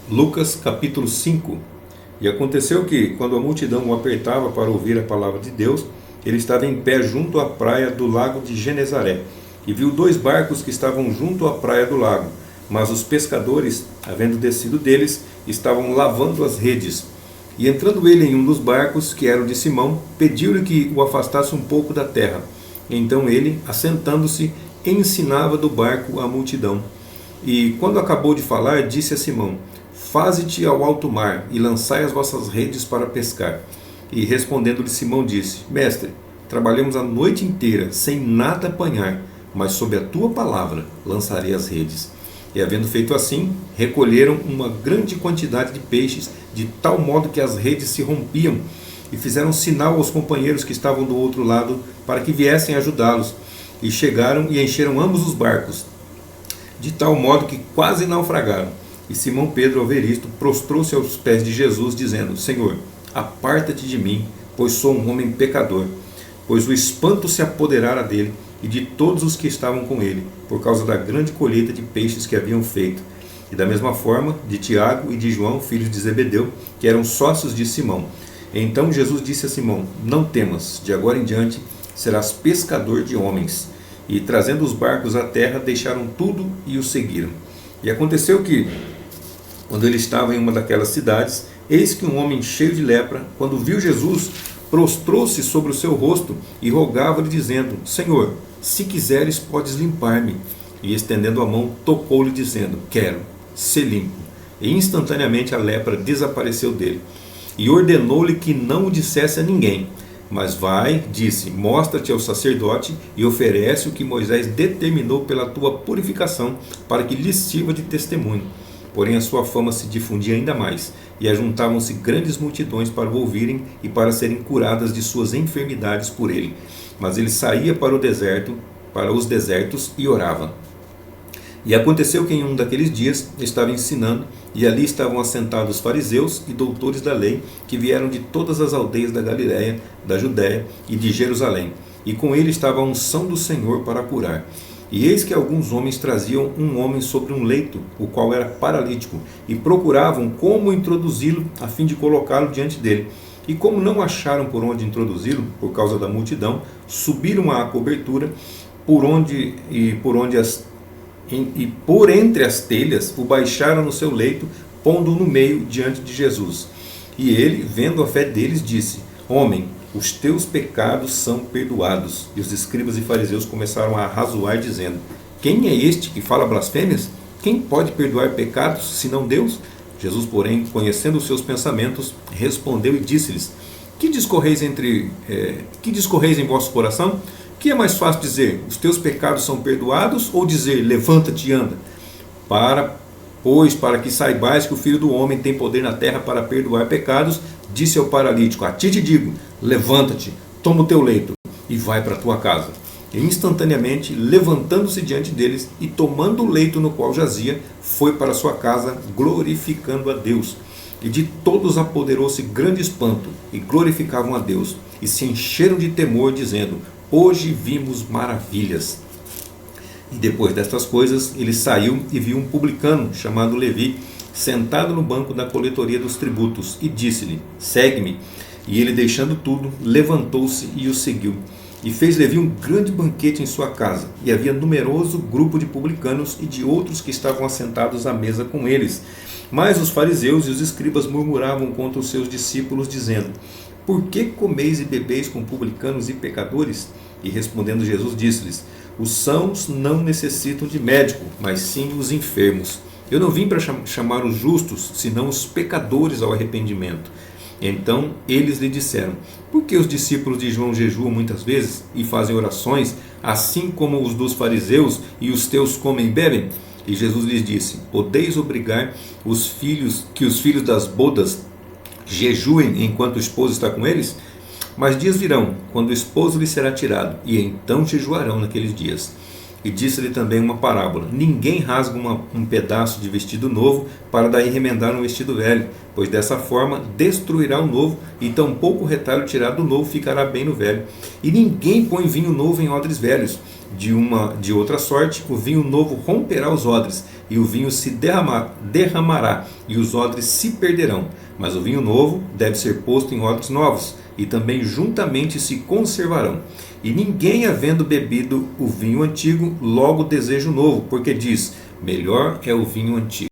Lucas capítulo 5. E aconteceu que, quando a multidão o apertava para ouvir a palavra de Deus, ele estava em pé junto à praia do lago de Genezaré, e viu dois barcos que estavam junto à praia do lago, mas os pescadores, havendo descido deles, estavam lavando as redes. E entrando ele em um dos barcos, que era o de Simão, pediu-lhe que o afastasse um pouco da terra. Então ele, assentando-se, ensinava do barco a multidão. E quando acabou de falar, disse a Simão: Faze-te ao alto mar e lançai as vossas redes para pescar. E respondendo-lhe Simão disse: Mestre, trabalhamos a noite inteira sem nada apanhar, mas sob a tua palavra lançarei as redes. E havendo feito assim, recolheram uma grande quantidade de peixes, de tal modo que as redes se rompiam, e fizeram sinal aos companheiros que estavam do outro lado para que viessem ajudá-los. E chegaram e encheram ambos os barcos, de tal modo que quase naufragaram. E Simão Pedro, ao ver isto, prostrou-se aos pés de Jesus, dizendo: Senhor, aparta-te de mim, pois sou um homem pecador. Pois o espanto se apoderara dele e de todos os que estavam com ele, por causa da grande colheita de peixes que haviam feito. E da mesma forma, de Tiago e de João, filhos de Zebedeu, que eram sócios de Simão. Então Jesus disse a Simão: Não temas, de agora em diante serás pescador de homens. E trazendo os barcos à terra, deixaram tudo e o seguiram. E aconteceu que, quando ele estava em uma daquelas cidades, eis que um homem cheio de lepra, quando viu Jesus, prostrou-se sobre o seu rosto e rogava-lhe, dizendo: Senhor, se quiseres, podes limpar-me. E estendendo a mão, tocou-lhe, dizendo: Quero, ser limpo. E instantaneamente a lepra desapareceu dele. E ordenou-lhe que não o dissesse a ninguém. Mas vai, disse, mostra-te ao sacerdote e oferece o que Moisés determinou pela tua purificação, para que lhes sirva de testemunho. Porém a sua fama se difundia ainda mais, e ajuntavam-se grandes multidões para o ouvirem e para serem curadas de suas enfermidades por ele. Mas ele saía para o deserto, para os desertos, e orava. E aconteceu que em um daqueles dias estava ensinando, e ali estavam assentados fariseus e doutores da lei, que vieram de todas as aldeias da Galiléia, da Judéia e de Jerusalém. E com ele estava a unção do Senhor para curar. E eis que alguns homens traziam um homem sobre um leito, o qual era paralítico, e procuravam como introduzi-lo, a fim de colocá-lo diante dele. E como não acharam por onde introduzi-lo, por causa da multidão, subiram à cobertura, por entre as telhas o baixaram no seu leito, pondo-o no meio diante de Jesus. E ele, vendo a fé deles, disse: Homem, os teus pecados são perdoados. E os escribas e fariseus começaram a arrazoar, dizendo: Quem é este que fala blasfêmias? Quem pode perdoar pecados, senão Deus? Jesus, porém, conhecendo os seus pensamentos, respondeu e disse-lhes: Que discorreis em vosso coração? Que é mais fácil dizer: os teus pecados são perdoados, ou dizer: levanta-te e anda? Para que saibais que o Filho do Homem tem poder na terra para perdoar pecados, disse ao paralítico: a ti te digo, levanta-te, toma o teu leito e vai para a tua casa. E instantaneamente, levantando-se diante deles e tomando o leito no qual jazia, foi para a sua casa, glorificando a Deus. E de todos apoderou-se grande espanto, e glorificavam a Deus, e se encheram de temor, dizendo: Hoje vimos maravilhas. E depois destas coisas, ele saiu e viu um publicano, chamado Levi, sentado no banco da coletoria dos tributos, e disse-lhe: Segue-me. E ele, deixando tudo, levantou-se e o seguiu. E fez Levi um grande banquete em sua casa, e havia numeroso grupo de publicanos e de outros que estavam assentados à mesa com eles. Mas os fariseus e os escribas murmuravam contra os seus discípulos, dizendo: Por que comeis e bebeis com publicanos e pecadores? E respondendo Jesus, disse-lhes: Os sãos não necessitam de médico, mas sim os enfermos. Eu não vim para chamar os justos, senão os pecadores ao arrependimento. Então eles lhe disseram: Por que os discípulos de João jejuam muitas vezes e fazem orações, assim como os dos fariseus, e os teus comem e bebem? E Jesus lhes disse: Podeis obrigar que os filhos das bodas jejuem enquanto o esposo está com eles? Mas dias virão, quando o esposo lhe será tirado, e então jejuarão naqueles dias. E disse-lhe também uma parábola: Ninguém rasga um pedaço de vestido novo para daí remendar um vestido velho, pois dessa forma destruirá o novo, e tampouco o retalho tirado do novo ficará bem no velho. E ninguém põe vinho novo em odres velhos. De outra sorte, o vinho novo romperá os odres, e o vinho se derramará, e os odres se perderão. Mas o vinho novo deve ser posto em odres novos, e também juntamente se conservarão. E ninguém, havendo bebido o vinho antigo, logo deseja o novo, porque diz: melhor é o vinho antigo.